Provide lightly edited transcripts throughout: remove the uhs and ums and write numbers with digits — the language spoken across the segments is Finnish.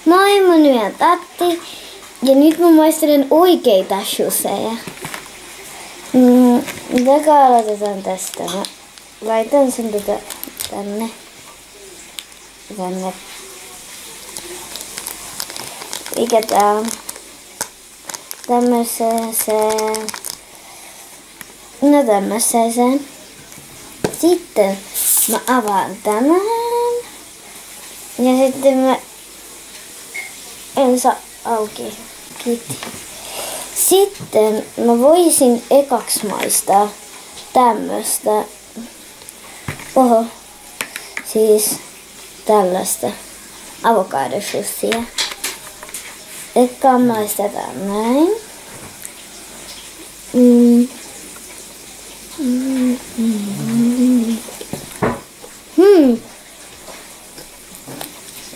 Moi, mun nimi on Tatti ja nyt mä maistelen oikeita shuseja. Mitä aloitetaan tästä? Mä laitan sen tänne. Mikä tää on? Tämmöiseen. No tämmöiseen. Sitten mä avaan tämän. Ja sitten mä en saa auki. Kiitos. Sitten mä voisin ekaks maistaa tämmöstä. Oho. Siis tällaista avokadoshussia. Ekkaan maistetaan näin.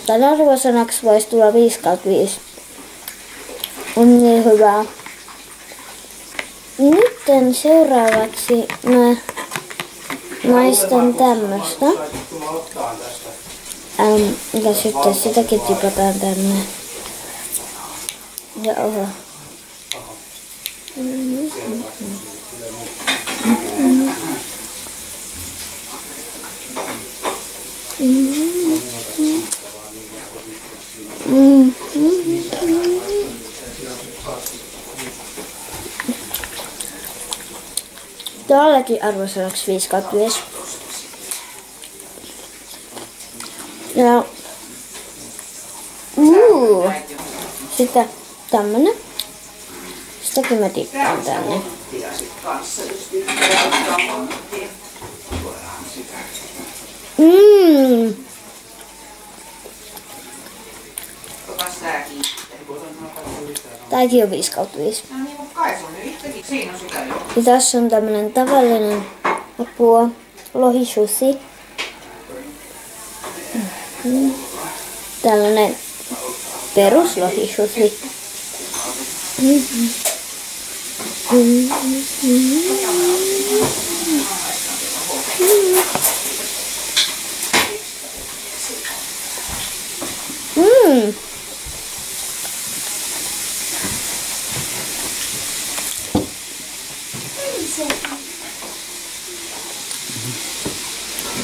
Tän arvosanaksi voisi tulla 5/5. On niin hyvää. Nyt seuraavaksi mä maistan tämmöstä. Ja sitten sitäkin tipataan tänne. Ja oho. Tälläkin arvosanaksi 5/5. Ja sitten tämmönen. Sitäkin mä tippaan tänne. Tääkin on 5/5. Ja tässä on tämmönen tavallinen apua lohishusi. Tällainen peruslohishusi.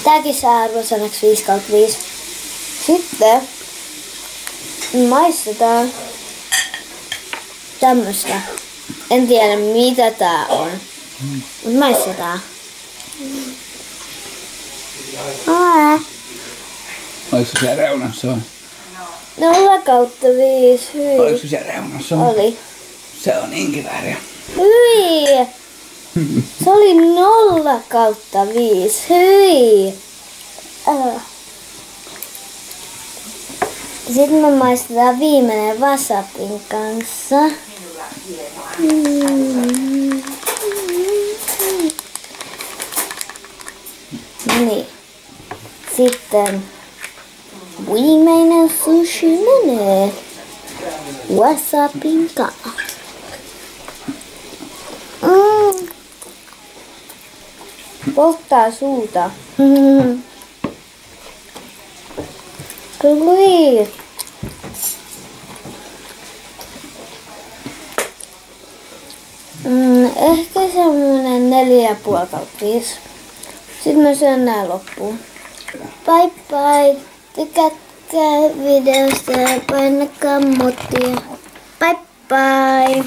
Tääkin saa arvosanaksi 5/5. Sitten maistetaan tämmöstä. En tiedä mitä tää on. Mut maistetaan. Oliko se siellä reunassa? 0/5. Hyi. Oliko se siellä reunassa? Oli. Se on inkiväriä. Hyi. Se oli 0/5. Hyi. Sitten me maistetaan viimeinen wasapin kanssa. Niin. Sitten viimeinen sushi menee wasapin kanssa. Polttaa suuta. Kyllä. Ehkä semmonen 4,5/5. Sitten mä syön nää loppuun. Bye bye. Tykätkää videosta ja painakaa muttia. Bye bye.